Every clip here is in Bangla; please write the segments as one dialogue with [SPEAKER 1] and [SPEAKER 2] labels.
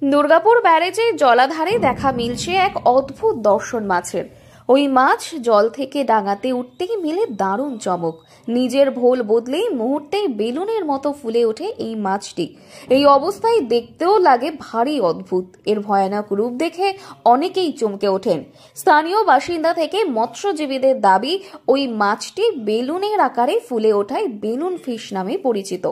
[SPEAKER 1] দুর্গাপুর ব্যারেজে জলাধারে দেখা মিলছে এক অদ্ভুত দর্শন মাছের। ওই মাছ জল থেকে ডাঙাতে উঠতেই মিলে দারুণ চমক। নিজের ভোল বদলেই মুহূর্তেই বেলুনের মতো ফুলে ওঠে এই মাছটি। এই অবস্থায় দেখতেও লাগে ভারী অদ্ভুত। এর ভয়ানক রূপ দেখে অনেকেই চমকে ওঠেন। স্থানীয় বাসিন্দা থেকে মৎস্যজীবীদের দাবি, ওই মাছটি বেলুনের আকারে ফুলে ওঠায় বেলুন ফিশ নামে পরিচিত।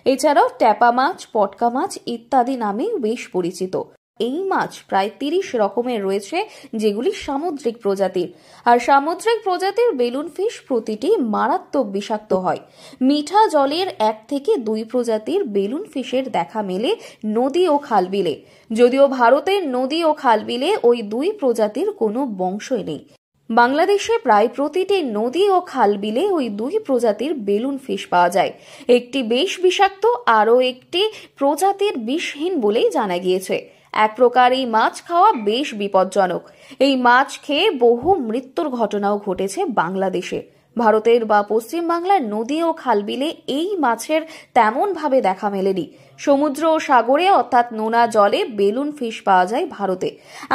[SPEAKER 1] এছাড়াও ট্যাপা মাছ, পটকা মাছ ইত্যাদি নামে বেশ পরিচিত। এই মাছ প্রায় 30 রকমের রয়েছে, যেগুলি সামুদ্রিক প্রজাতির। আর সামুদ্রিক প্রজাতির বেলুন ফিশ প্রতিটি মারাত্মক বিষাক্ত হয়। মিঠা জলের 1 থেকে 2 প্রজাতির বেলুন ফিশের দেখা মেলে নদী ও খালবিলে। যদিও ভারতের নদী ও খালবিলে ওই 2 প্রজাতির কোনো বংশই নেই। বাংলাদেশে প্রায় প্রতিটি নদী ও খালবিলে ওই 2 প্রজাতির বেলুন ফিশ পাওয়া যায়। একটি বেশ বিষাক্ত, আরও একটি প্রজাতির বিষহীন বলেই জানা গিয়েছে। এক প্রকার এই মাছ খাওয়া বেশ বিপজ্জনক। এই মাছ খেয়ে বহু মৃত্যুর ঘটনাও ঘটেছে বাংলাদেশে। ভারতের বা পশ্চিম বাংলার নদী ও খালবিলে এই মাছের তেমন ভাবে দেখা মেলেনি। সমুদ্র ও সাগরে অর্থাৎ নোনা জলে বেলুন ফিশ পাওয়া যায় ভারতে।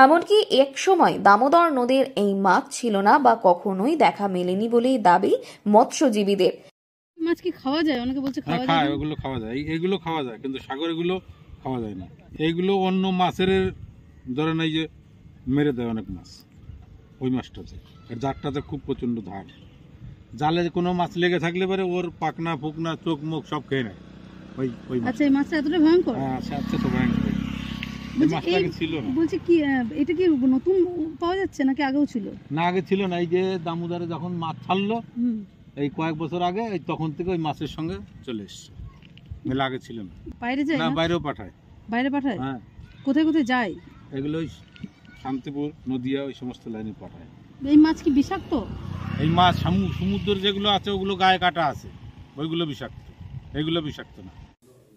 [SPEAKER 1] এমনকি এক সময় দামোদর নদীর এই মাছ ছিল না বা কখনোই দেখা মেলেনি বলেই দাবি মৎস্যজীবীদের।
[SPEAKER 2] মাছ কি খাওয়া যায়? অনেকে বলছে খাওয়া যায়।
[SPEAKER 3] হ্যাঁ, ওগুলো খাওয়া যায়, এগুলো খাওয়া যায়, কিন্তু সাগর এগুলো খাওয়া যায় না। এইগুলো অন্য মাছের ধরে নাই যে মেরে দেয় অনেক মাছ। ওই মাছটাতে জারটাতে খুব প্রচন্ড ধার, জালে কোনো মাছ লেগে থাকলে পরে ওর পাকনা ফুকনা চোখ মুখ সব খেয়ে নেয়। ওই
[SPEAKER 2] আচ্ছা, এই মাছটা এতটা ভয়ঙ্কর?
[SPEAKER 3] হ্যাঁ, আচ্ছা, তো ভয়ঙ্কর। এই মাছটা আগে ছিল না।
[SPEAKER 2] বলছি কি এটা কি নতুন পাওয়া যাচ্ছে নাকি আগেও ছিল?
[SPEAKER 3] না, আগে ছিল না। এই যে দামোদরে যখন মাছ ছাড়লো এই কয়েক বছর আগে, এই তখন থেকে ওই মাছের সঙ্গে চলে এসছে। মেলা আগে ছিল না।
[SPEAKER 2] বাইরে যায়
[SPEAKER 3] না, বাইরেও পাঠায়।
[SPEAKER 2] বাইরে পাঠায়?
[SPEAKER 3] হ্যাঁ।
[SPEAKER 2] কোথায় কোথায় যায়
[SPEAKER 3] এগুলো? ওই শান্তিপুর, নদিয়া, ওই সমস্ত লাইনে পাঠায়।
[SPEAKER 2] এই মাছ কি বিষাক্ত?
[SPEAKER 3] এই মাছ সমুদ্রের যেগুলো আছে ওগুলো গায়ে কাটা আছে, ওইগুলো বিষাক্ত, এগুলো বিষাক্ত না।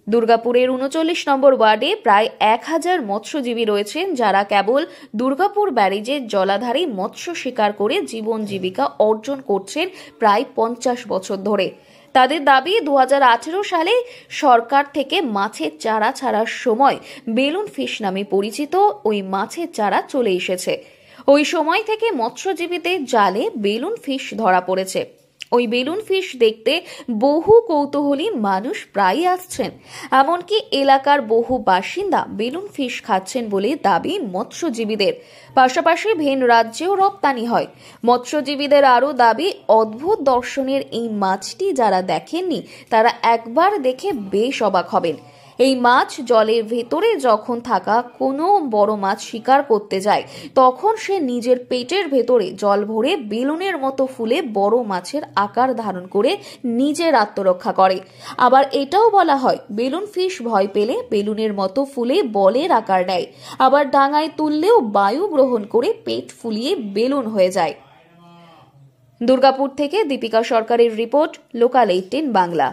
[SPEAKER 1] দুর্গাপুরের 39 নম্বর ওয়ার্ডে প্রায় 1000 মৎস্যজীবী রয়েছেন, যারা কেবল দুর্গাপুর ব্যারেজের জলাধারে মৎস্য শিকার করে জীবন জীবিকা অর্জন করছেন প্রায় 50 বছর ধরে। তাদের দাবি, 2018 সালে সরকার থেকে মাছের চারা ছাড়ার সময় বেলুন ফিশ নামে পরিচিত ওই মাছের চারা চলে এসেছে। ওই সময় থেকে মৎস্যজীবীদের জালে বেলুন ফিশ ধরা পড়েছে। ওই বেলুন ফিশ দেখতে বহু কৌতূহলী মানুষ প্রায়ই আসছেন। এমনকি এলাকার বহু বাসিন্দা বেলুন ফিশ খাচ্ছেন বলে দাবি মৎস্যজীবীদের। পাশাপাশি ভিন রাজ্যেও রপ্তানি হয়। মৎস্যজীবীদের আরও দাবি, অদ্ভুত দর্শনের এই মাছটি যারা দেখেননি তারা একবার দেখে বেশ অবাক হবেন। এই মাছ জলের ভেতরে যখন থাকা কোনো বড় মাছ শিকার করতে যায়, তখন সে নিজের পেটের ভেতরে জল ভরে বেলুনের মতো ফুলে বড় মাছের আকার ধারণ করে নিজের আত্মরক্ষা করে। আবার এটাও বলা হয়, বেলুন ফিশ ভয় পেলে বেলুনের মতো ফুলে বলের আকার নেয়। আবার ডাঙায় তুললেও বায়ু গ্রহণ করে পেট ফুলিয়ে বেলুন হয়ে যায়। দুর্গাপুর থেকে দীপিকা সরকারের রিপোর্ট, লোকাল 18 বাংলা।